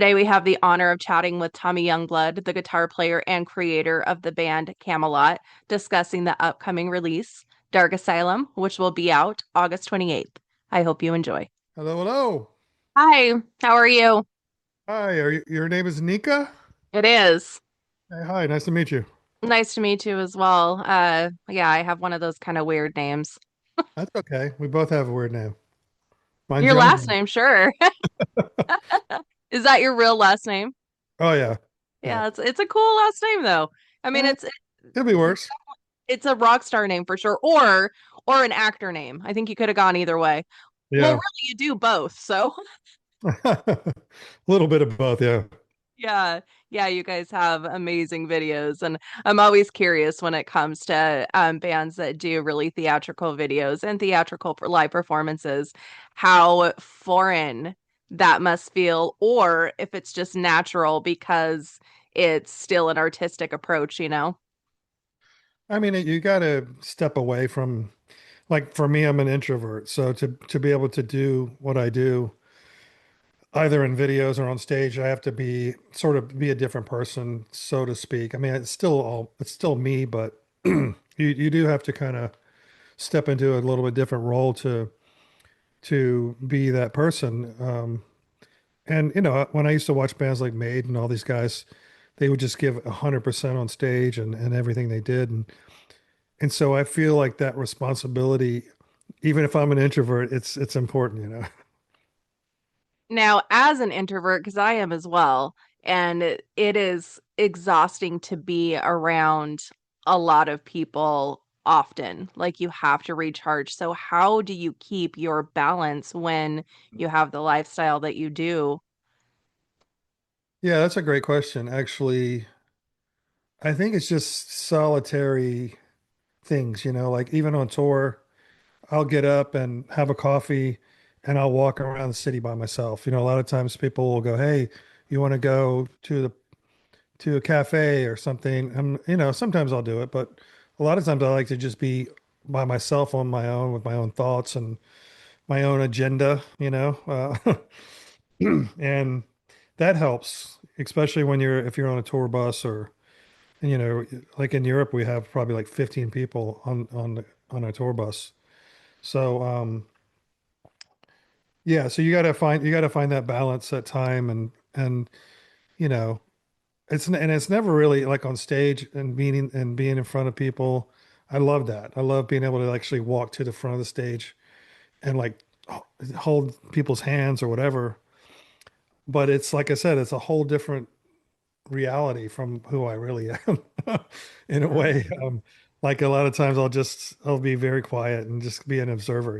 Today we have the honor of chatting with Tommy Youngblood, the guitar player and creator of the band Kamelot, discussing the upcoming release, Dark Asylum, which will be out August 28th. I hope you enjoy. Hello, hello. Hi, how are you? Hi, your name is Nika? It is. Hey, hi, nice to meet you. Nice to meet you as well. Yeah, I have one of those kind of weird names. That's okay. We both have a weird name. Mine's Your last Youngblood. name, sure. Is that your real last name? Oh yeah, yeah. Yeah, it's a cool last name though. I mean, Eh, It'll be worse. it's a rock star name for sure, or an actor name. I think you could have gone either way. Well, Yeah. really, you do both. So, A little bit of both, yeah. yeah, yeah, you guys have amazing videos, and I'm always curious when it comes to bands that do really theatrical videos and theatrical live performances, how foreign that must feel, or if it's just natural because it's still an artistic approach, you know? I mean, you got to step away from, like for me, I'm an introvert, so to be able to do what I do, either in videos or on stage, I have to be sort of be a different person, so to speak. I mean, it's still me, but you do have to kind of step into a little bit different role to be that person. And when I used to watch bands like Maid and all these guys, they would just give 100% on stage and everything they did. And so I feel like that responsibility, even if I'm an introvert, it's important. Now, as an introvert, because I am as well, and it is exhausting to be around a lot of people often. Like you have to recharge. So, how do you keep your balance when you have the lifestyle that you do? Yeah, that's a great question. Actually, I think it's just solitary things, like even on tour, I'll get up and have a coffee and I'll walk around the city by myself. A lot of times people will go, "Hey, you want to go to a cafe or something?" And sometimes I'll do it, but a lot of times I like to just be by myself on my own with my own thoughts and my own agenda. And that helps, especially when if you're on a tour bus or like in Europe, we have probably like 15 people on a tour bus. So yeah, so you got to find that balance at time and you know it's never really like on stage and being in front of people. I love that. I love being able to actually walk to the front of the stage and like hold people's hands or whatever. But it's like I said, it's a whole different reality from who I really am in a way. Like a lot of times I'll be very quiet and just be an observer.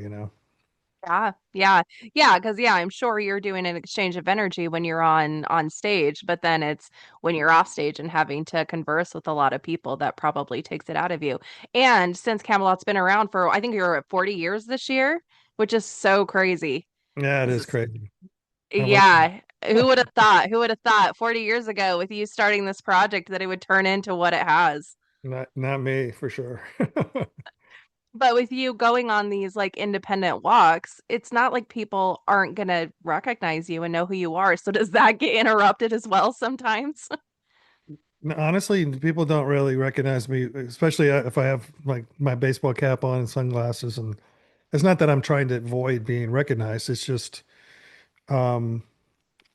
Yeah, yeah, yeah. Because yeah, I'm sure you're doing an exchange of energy when you're on stage, but then it's when you're off stage and having to converse with a lot of people that probably takes it out of you. And since Camelot's been around for, I think you're at 40 years this year, which is so crazy. Yeah, it This is is, crazy. How about yeah. Who would have thought? Who would have thought 40 years ago with you starting this project that it would turn into what it has? not me for sure. But with you going on these like independent walks, it's not like people aren't gonna recognize you and know who you are. So does that get interrupted as well sometimes? Honestly, people don't really recognize me, especially if I have like my baseball cap on and sunglasses. And it's not that I'm trying to avoid being recognized. It's just, um,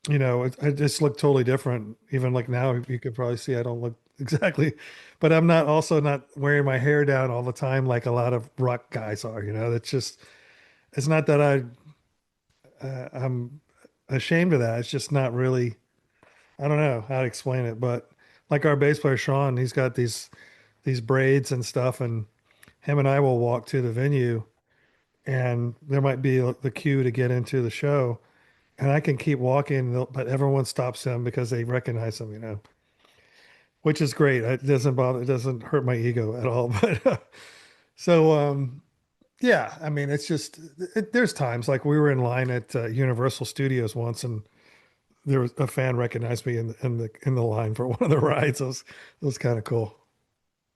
I just look totally different. Even like now, you could probably see I don't look exactly, but I'm not also not wearing my hair down all the time like a lot of rock guys are. That's just, it's not that I'm ashamed of that. It's just not really, I don't know how to explain it, but like our bass player Sean, he's got these braids and stuff, and him and I will walk to the venue, and there might be the queue to get into the show, and I can keep walking, but everyone stops him because they recognize him, which is great. It doesn't bother, it doesn't hurt my ego at all. But so yeah, I mean, it's just there's times like we were in line at Universal Studios once, and there was a fan recognized me in the line for one of the rides. It was kind of cool.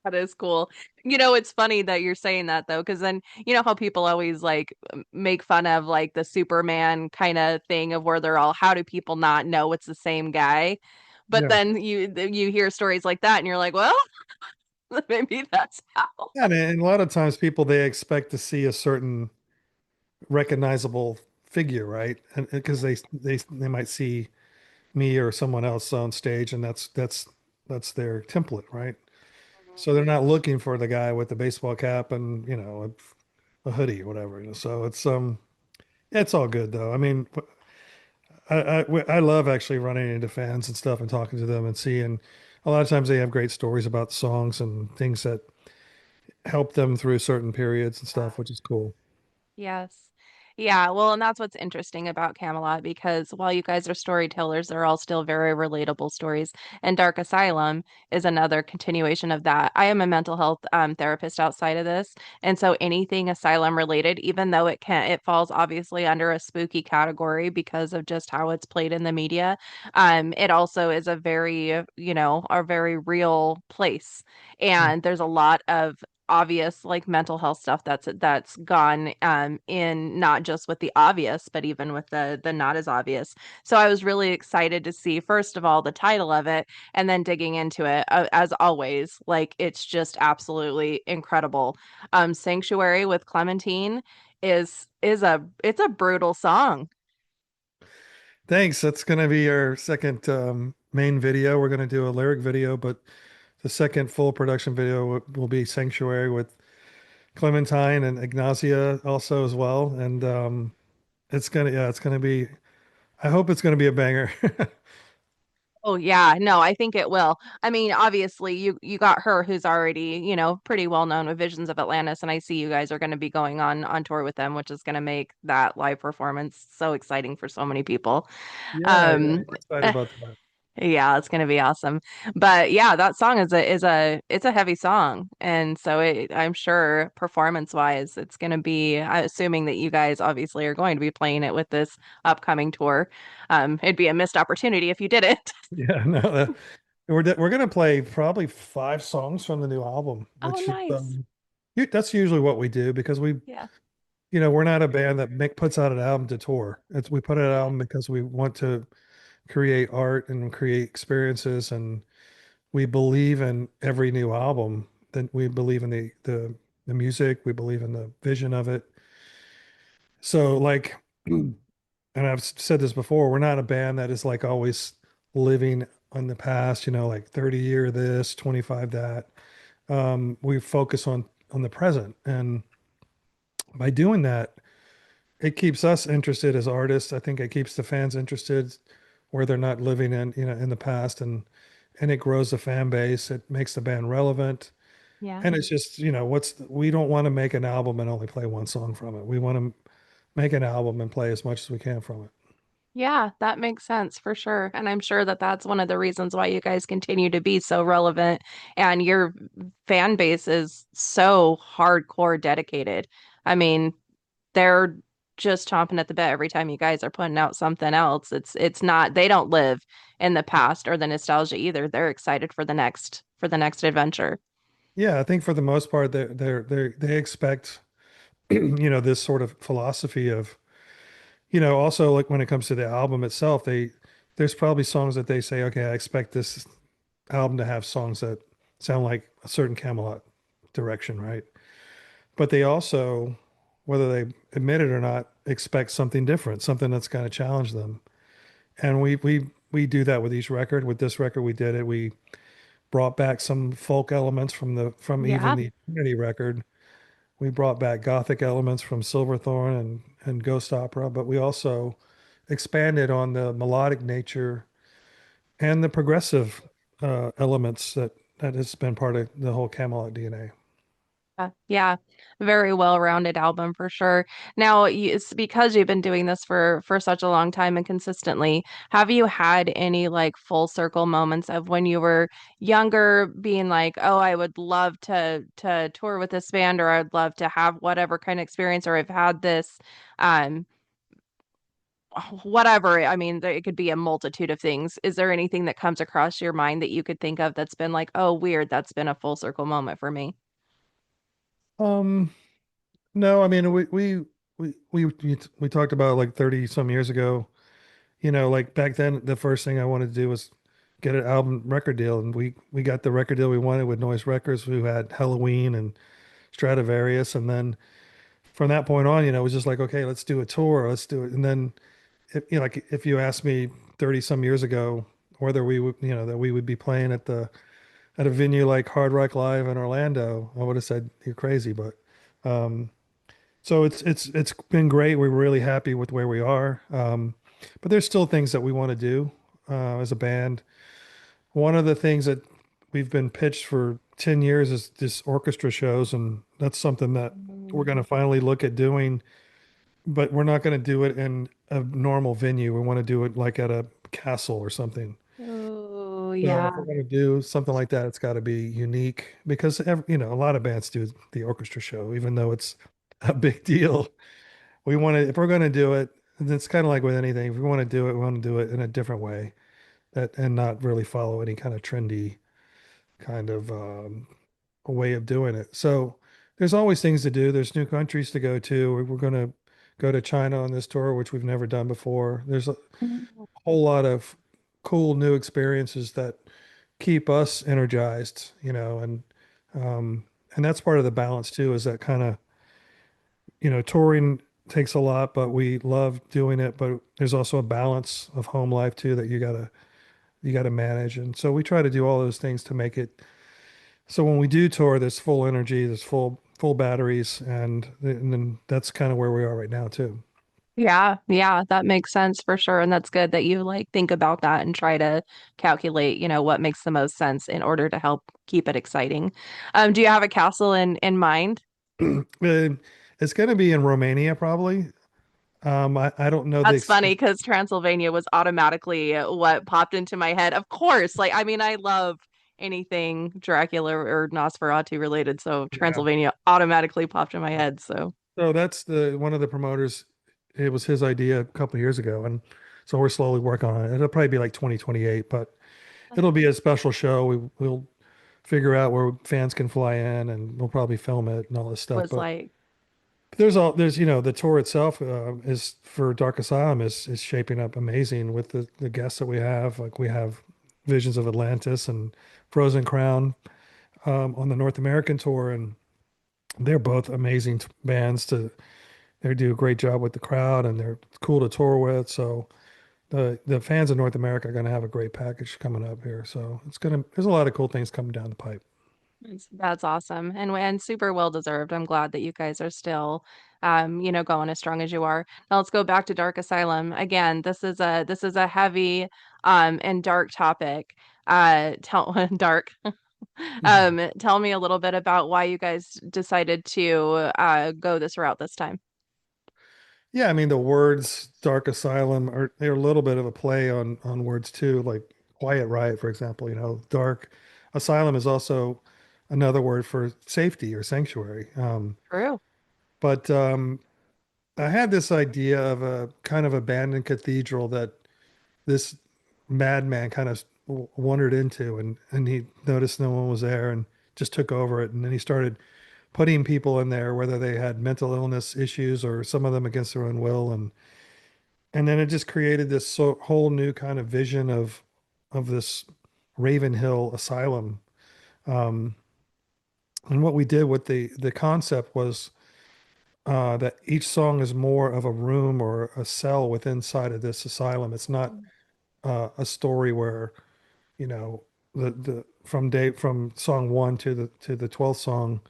That is cool. It's funny that you're saying that though, because then how people always like make fun of like the Superman kind of thing of where they're all, how do people not know it's the same guy? But Yeah. then you hear stories like that and you're like, well, maybe that's how. Yeah, and a lot of times people they expect to see a certain recognizable figure, right? And because they might see me or someone else on stage, and that's their template, right? So they're not looking for the guy with the baseball cap and a hoodie or whatever. So it's all good though. I mean, I love actually running into fans and stuff and talking to them and seeing. A lot of times they have great stories about songs and things that help them through certain periods and stuff, which is cool. Yes. Yeah, well, and that's what's interesting about Camelot because while you guys are storytellers, they're all still very relatable stories. And Dark Asylum is another continuation of that. I am a mental health therapist outside of this, and so anything asylum related, even though it falls obviously under a spooky category because of just how it's played in the media, it also is a very real place. Mm. And there's a lot of obvious like mental health stuff that's gone in not just with the obvious but even with the not as obvious. So I was really excited to see first of all the title of it and then digging into it, as always, like it's just absolutely incredible. Sanctuary with Clementine it's a brutal song. Thanks. That's going to be our second main video. We're going to do a lyric video, but the second full production video will be Sanctuary with Clementine and Ignacia also as well. And it's gonna be. I hope it's gonna be a banger. Oh yeah, no, I think it will. I mean, obviously you got her who's already, pretty well known with Visions of Atlantis, and I see you guys are going to be going on tour with them, which is going to make that live performance so exciting for so many people. Yeah, Um I'm excited about that. yeah, it's going to be awesome. But yeah, that song it's a heavy song, and so I'm sure performance-wise it's going to be, I'm assuming that you guys obviously are going to be playing it with this upcoming tour. It'd be a missed opportunity if you didn't. Yeah, no, we're gonna play probably 5 songs from the new album, Oh, which is nice. that's usually what we do because Yeah. we're not a band that puts out an album to tour. We put out an Yeah. album because we want to create art and create experiences, and we believe in every new album. Then we believe in the music, we believe in the vision of it. So like, and I've said this before, we're not a band that is like always living on the past, like 30 year this, 25 that. We focus on the present, and by doing that, it keeps us interested as artists. I think it keeps the fans interested where they're not living in the past, and it grows the fan base. It makes the band relevant. Yeah. And it's just, we don't want to make an album and only play one song from it. We want to make an album and play as much as we can from it. Yeah, that makes sense for sure. And I'm sure that that's one of the reasons why you guys continue to be so relevant and your fan base is so hardcore dedicated. I mean, they're just chomping at the bit every time you guys are putting out something else. It's not, they don't live in the past or the nostalgia either. They're excited for the next adventure. Yeah, I think for the most part, they expect, this sort of philosophy of, also like when it comes to the album itself, there's probably songs that they say, okay, I expect this album to have songs that sound like a certain Camelot direction, right? But they also, whether they admit it or not, expect something different, something that's going to challenge them. And we do that with each record. With this record, we did it. We brought back some folk elements from even Yeah. the Unity record. We brought back gothic elements from Silverthorne and Ghost Opera, but we also expanded on the melodic nature and the progressive elements that has been part of the whole Camelot DNA. Yeah, very well-rounded album for sure. Now, it's because you've been doing this for such a long time and consistently. Have you had any like full circle moments of when you were younger, being like, "Oh, I would love to tour with this band," or "I'd love to have whatever kind of experience," or "I've had this." Um, whatever. I mean, it could be a multitude of things. Is there anything that comes across your mind that you could think of that's been like, oh, weird, that's been a full circle moment for me? Um, no, I mean we talked about like 30 some years ago. You know, like back then, the first thing I wanted to do was get an album record deal, and we got the record deal we wanted with Noise Records, who had Halloween and Stradivarius, and then from that point on, it was just like, okay, let's do a tour, let's do it. And then, like if you asked me 30 some years ago whether we would, that we would be playing at a venue like Hard Rock Live in Orlando, I would have said you're crazy. But um, so it's been great. We're really happy with where we are. But there's still things that we want to do as a band. One of the things that we've been pitched for 10 years is this orchestra shows, and that's something that we're going to finally look at doing, but we're not going to do it in a normal venue. We want to do it like at a castle or something. Oh, So if yeah. we're going to do something like that, it's got to be unique because a lot of bands do the orchestra show, even though it's a big deal. We want to, if we're going to do it, and it's kind of like with anything. If we want to do it, we want to do it in a different way that and not really follow any kind of trendy kind of way of doing it. So there's always things to do. There's new countries to go to. We're going to go to China on this tour, which we've never done before. There's a whole lot of cool new experiences that keep us energized, um, and that's part of the balance too, is that kind of, touring takes a lot, but we love doing it. But there's also a balance of home life too that you got to manage. And so we try to do all those things to make it so when we do tour, there's full energy, there's full batteries, and then that's kind of where we are right now too. Yeah, yeah, that makes sense for sure. And that's good that you like think about that and try to calculate, what makes the most sense in order to help keep it exciting. Do you have a castle in mind? Uh, It's going to be in Romania probably. I don't know the That's ex funny because Transylvania was automatically what popped into my head. Of course, like I mean, I love anything Dracula or Nosferatu related, so Yeah. Transylvania automatically popped in my head. So So that's the one of the promoters. It was his idea a couple of years ago, and so we're slowly working on it. It'll probably be like 2028, but it'll be a special show. We'll figure out where fans can fly in, and we'll probably film it and all this stuff. was But like, there's the tour itself is for Dark Asylum is shaping up amazing with the guests that we have. Like we have Visions of Atlantis and Frozen Crown on the North American tour, and they're both amazing bands. They do a great job with the crowd, and they're cool to tour with. So the fans of North America are going to have a great package coming up here. So there's a lot of cool things coming down the pipe. that's awesome and super well deserved. I'm glad that you guys are still going as strong as you are. Now let's go back to Dark Asylum. Again, this is a heavy and dark topic. Tell dark. Tell me a little bit about why you guys decided to go this route this time. Yeah, I mean the words "Dark Asylum" they're a little bit of a play on words too, like Quiet Riot, for example. Dark Asylum is also another word for safety or sanctuary. True. But I had this idea of a kind of abandoned cathedral that this madman kind of wandered into, and he noticed no one was there and just took over it, and then he started putting people in there, whether they had mental illness issues or some of them against their own will, and then it just created this whole new kind of vision of this Ravenhill Asylum. Um, and what we did with the concept was that each song is more of a room or a cell within inside of this asylum. It's not a story where you know the from song one to the 12th song,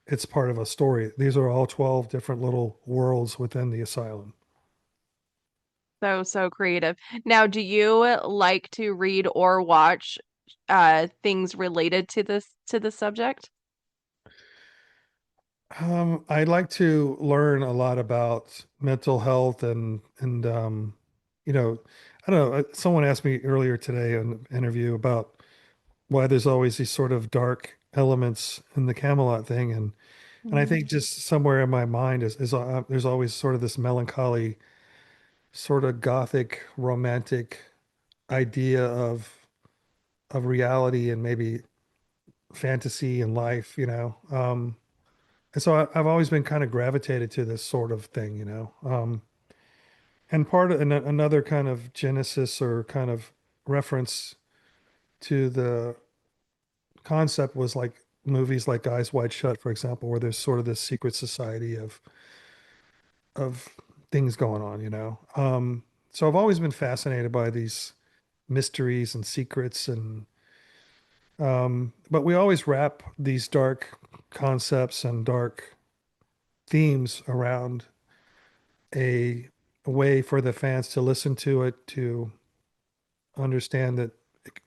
it's part of a story. These are all 12 different little worlds within the asylum. So creative. Now, do you like to read or watch things related to this subject? I'd like to learn a lot about mental health and you know, I don't know. Someone asked me earlier today in an interview about why there's always these sort of dark elements in the Camelot thing, and I think Mm. just somewhere in my mind is there's always sort of this melancholy sort of gothic romantic idea of reality and maybe fantasy and life, you know. And so I've always been kind of gravitated to this sort of thing, you know. And part of another kind of genesis or kind of reference to the concept was like movies like Eyes Wide Shut, for example, where there's sort of this secret society of things going on, you know. So I've always been fascinated by these mysteries and secrets and but we always wrap these dark concepts and dark themes around a, a way for the fans to listen to it, to understand that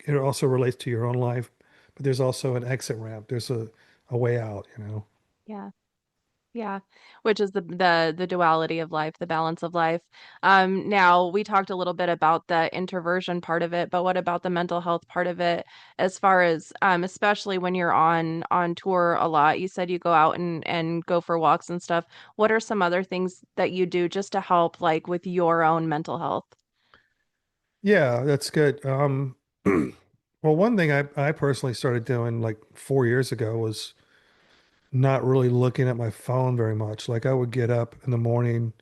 it also relates to your own life, but there's also an exit ramp. There's a way out, you know. Yeah. Yeah, which is the duality of life, the balance of life. Now we talked a little bit about the introversion part of it, but what about the mental health part of it? As far as especially when you're on tour a lot, you said you go out and go for walks and stuff. What are some other things that you do just to help, like with your own mental health? Yeah, that's good. Well, one thing I personally started doing like 4 years ago was not really looking at my phone very much. Like I would get up in the morning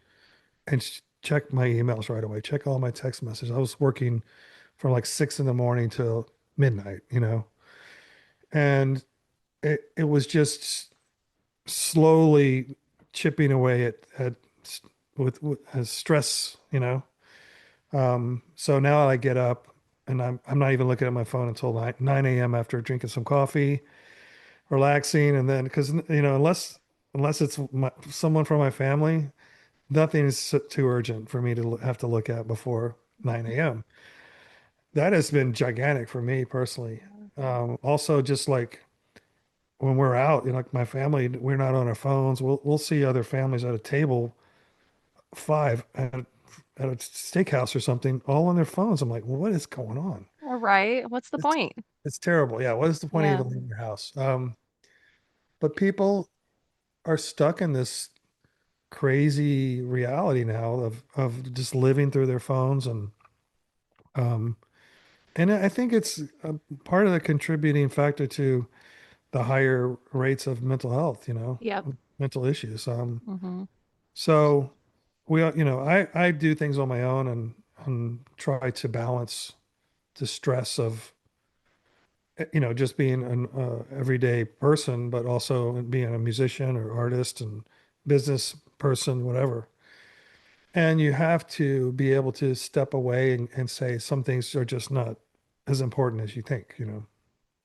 and check my emails right away, check all my text messages. I was working from like 6 in the morning till midnight, you know, and it was just slowly chipping away at with stress, you know. So now I get up and I'm not even looking at my phone until 9 a.m. after drinking some coffee, relaxing, and then because you know unless it's someone from my family, nothing is too urgent for me to have to look at before 9 a.m. That has been gigantic for me personally. Also, just like when we're out, you know, like my family, we're not on our phones. We'll see other families at a table, five at a steakhouse or something, all on their phones. I'm like, well, what is going on? All right. What's the It's point? it's terrible. Yeah, what is the point of Yeah. even leaving your house? But people are stuck in this crazy reality now of just living through their phones um and I think it's a part of the contributing factor to the higher rates of mental health, you know, Yep. mental issues. Mm-hmm. So you know, I do things on my own and try to balance the stress of, you know, just being an everyday person, but also being a musician or artist and business person, whatever. And you have to be able to step away and say some things are just not as important as you think, you know.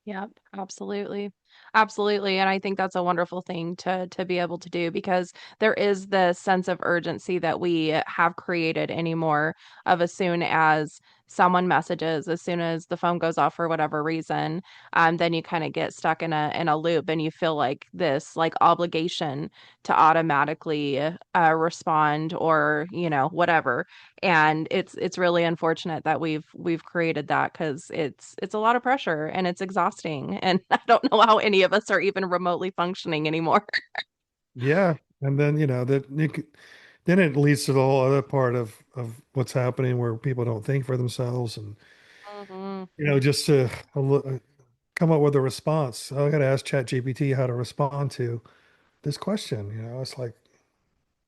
Yep, absolutely. Absolutely. And I think that's a wonderful thing to be able to do because there is the sense of urgency that we have created anymore of as soon as someone messages, as soon as the phone goes off for whatever reason, then you kind of get stuck in a loop and you feel like this like obligation to automatically respond or, you know, whatever. And it's really unfortunate that we've created that because it's a lot of pressure and it's exhausting and I don't know how any of us are even remotely functioning anymore. Yeah. And then, you know, then it leads to the whole other part of what's happening where people don't think for themselves and, Hmm. you know, just to come up with a response. I got to ask ChatGPT how to respond to this question. You know, it's like,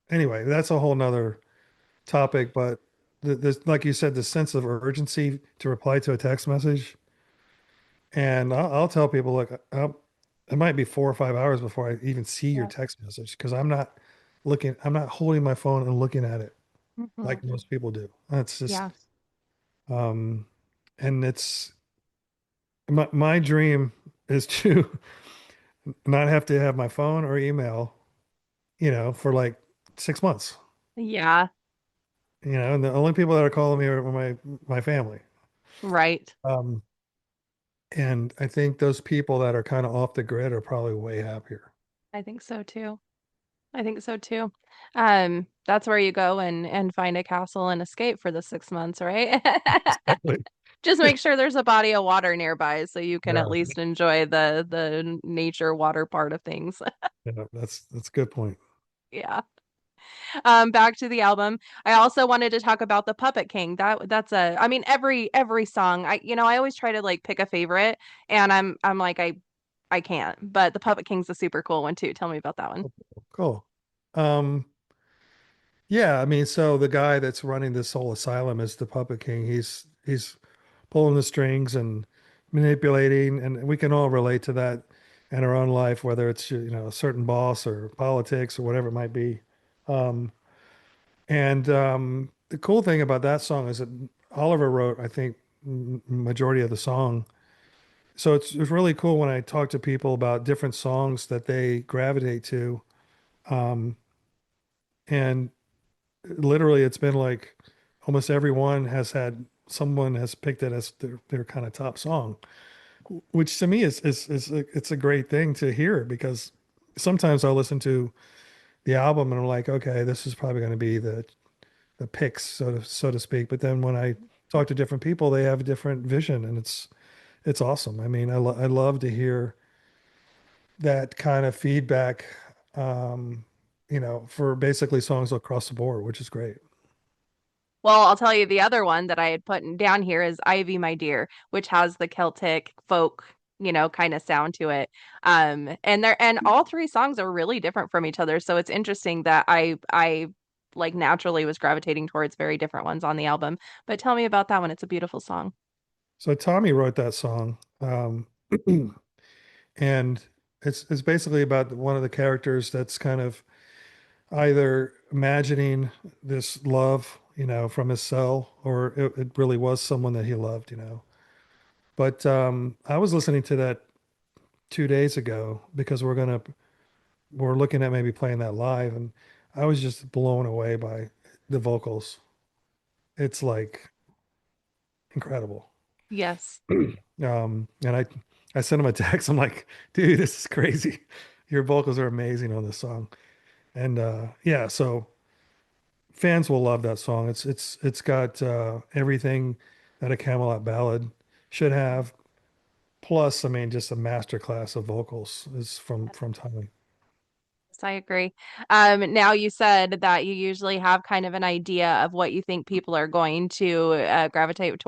anyway, that's a whole nother topic, but there's, like you said, the sense of urgency to reply to a text message. And I'll tell people, look, it might be 4 or 5 hours before I even see your Yeah. text message because I'm not holding my phone and looking at it Hmm. like most people do. That's just, Yeah. um, and it's my dream is to not have to have my phone or email, you know, for like 6 months, Yeah. you know, and the only people that are calling me are my family. Right. Um, and I think those people that are kind of off the grid are probably way happier. I think so too. I think so too. That's where you go and find a castle and escape for the 6 months, right? Exactly. Just make sure there's a body of water nearby so you can at Yeah, least enjoy the nature water part of things. yeah, that's a good point. Yeah. Back to the album. I also wanted to talk about the Puppet King. That's a I mean every song. I always try to like pick a favorite and I'm like I can't. But the Puppet King's a super cool one too. Tell me about that one. Cool. Um, yeah, I mean, so the guy that's running this whole asylum is the Puppet King. He's pulling the strings and manipulating, and we can all relate to that in our own life, whether it's a certain boss or politics or whatever it might be. Um, and the cool thing about that song is that Oliver wrote, I think, majority of the song. So it's really cool when I talk to people about different songs that they gravitate to. Um, and literally, it's been like almost everyone has had someone has picked it as their kind of top song, which to me it's a great thing to hear because sometimes I'll listen to the album and I'm like, okay, this is probably going to be the picks, so to speak. But then when I talk to different people, they have a different vision, and it's awesome. I mean, I love to hear that kind of feedback, um, for basically songs across the board, which is great. Well, I'll tell you the other one that I had put down here is Ivy, My Dear, which has the Celtic folk, kind of sound to it. And all three songs are really different from each other. So it's interesting that I like naturally was gravitating towards very different ones on the album. But tell me about that one. It's a beautiful song. So Tommy wrote that song, and it's basically about one of the characters that's kind of either imagining this love, from his cell, or it really was someone that he loved. But I was listening to that 2 days ago because we're looking at maybe playing that live, and I was just blown away by the vocals. It's like incredible. Yes. And I sent him a text. I'm like, dude, this is crazy. Your vocals are amazing on this song. And yeah, so fans will love that song. It's got everything that a Camelot ballad should have. Plus, I mean, just a masterclass of vocals is from Tommy. Yes, I agree. Now you said that you usually have kind of an idea of what you think people are going to gravitate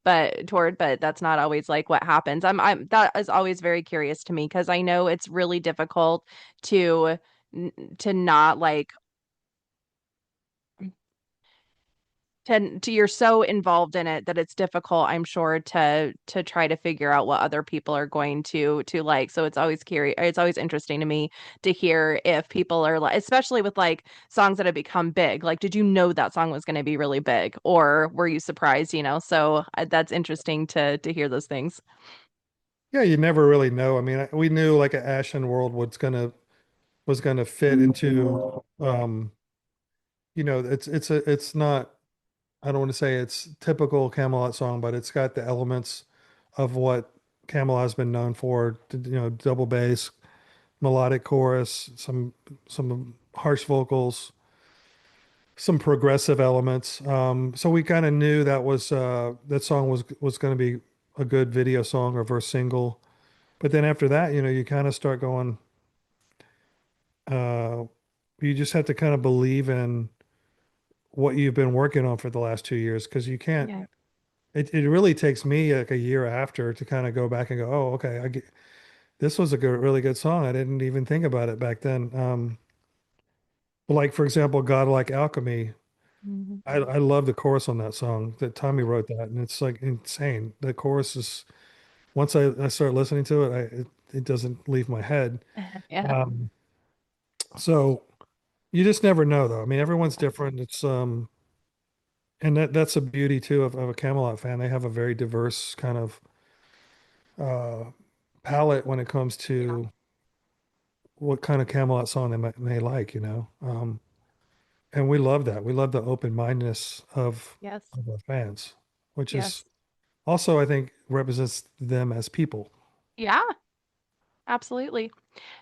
but that's not always like what happens. That is always very curious to me because I know it's really difficult to to not like to you're so involved in it that it's difficult, I'm sure, to try to figure out what other people are going to like. So it's always curious, it's always interesting to me to hear if people are like, especially with like songs that have become big. Like, did you know that song was going to be really big, or were you surprised? So that's interesting to hear those things. Yeah, you never really know. I mean, we knew like an Ashen World was gonna fit into it's not, I don't want to say it's typical Camelot song, but it's got the elements of what Camelot has been known for, double bass, melodic chorus, some harsh vocals, some progressive elements. So we kind of knew that song was going to be a good video song or verse single. But then after that, you kind of start going, uh, you just have to kind of believe in what you've been working on for the last 2 years because you can't. Yeah. It really takes me like a year after to kind of go back and go, oh, okay, this was a really good song. I didn't even think about it back then. Like for example, God Like Alchemy. Mhm. I love the chorus on that song that Tommy wrote that, and it's like insane. The chorus is once I start listening to it, it doesn't leave my head. Yeah. Um, so you just never know, though. I mean, everyone's different. And that's a beauty too of a Camelot fan. They have a very diverse kind of uh, palette when it comes to what kind of Camelot song they like. And we love that. We love the open-mindedness Yes. of our fans, which is Yes. also, I think, represents them as people. Yeah, absolutely.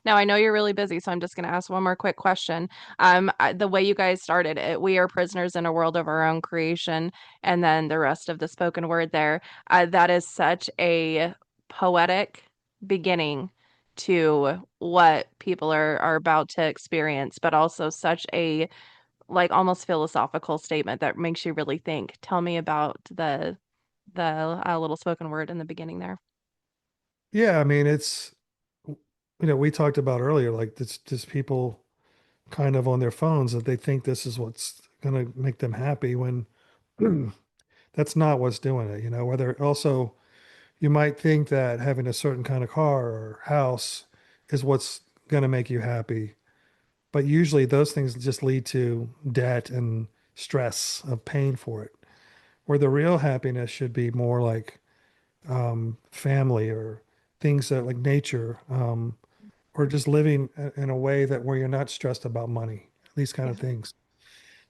Now, I know you're really busy, so I'm just going to ask one more quick question. The way you guys started it, we are prisoners in a world of our own creation, and then the rest of the spoken word there. That is such a poetic beginning to what people are about to experience, but also such a like almost philosophical statement that makes you really think. Tell me about the little spoken word in the beginning there. Yeah, I mean, we talked about earlier, like it's just people kind of on their phones that they think this is what's going to make them happy when that's not what's doing it. Whether also you might think that having a certain kind of car or house is what's going to make you happy. But usually those things just lead to debt and stress of paying for it. Where the real happiness should be more like family or things that like nature, or just living in a way that where you're not stressed about money, these kind of Yeah, things.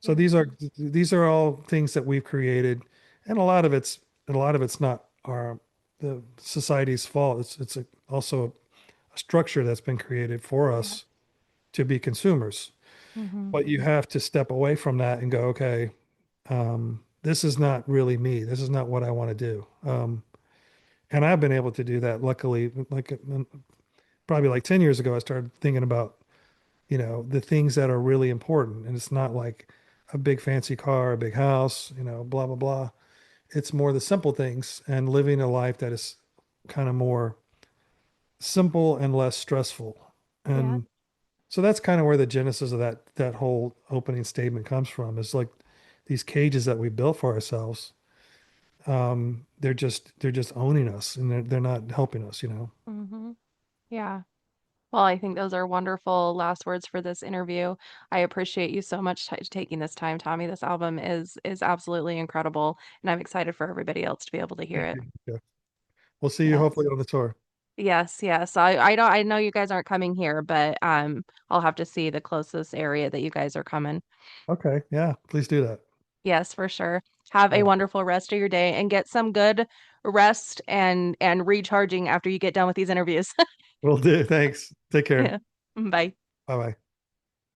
So yeah, these are all things that we've created, and a lot of it's not the society's fault. Also a structure that's been created for yeah. us to be consumers. Hmm. But you have to step away from that and go, okay, this is not really me. This is not what I want to do. And I've been able to do that. Luckily, like probably like 10 years ago, I started thinking about, the things that are really important. And it's not like a big fancy car, a big house, blah, blah, blah. It's more the simple things and living a life that is kind of more simple and less stressful. Yeah. And so that's kind of where the genesis of that whole opening statement comes from. Is like these cages that we built for ourselves. They're just owning us, and they're not helping us. Hmm. Yeah. Well, I think those are wonderful last words for this interview. I appreciate you so much taking this time, Tommy. This album is absolutely incredible, and I'm excited for everybody else to be able to hear Thank it. you. Yeah. We'll see you Yes. hopefully on the tour. Yes, yes. I know you guys aren't coming here, but I'll have to see the closest area that you guys are coming. Okay. Yeah. Please do that. Yes, for sure. Have All a right. wonderful rest of your day and get some good rest and recharging after you get done with these interviews. Will do. Thanks. Take care. Yeah. Bye. Bye bye.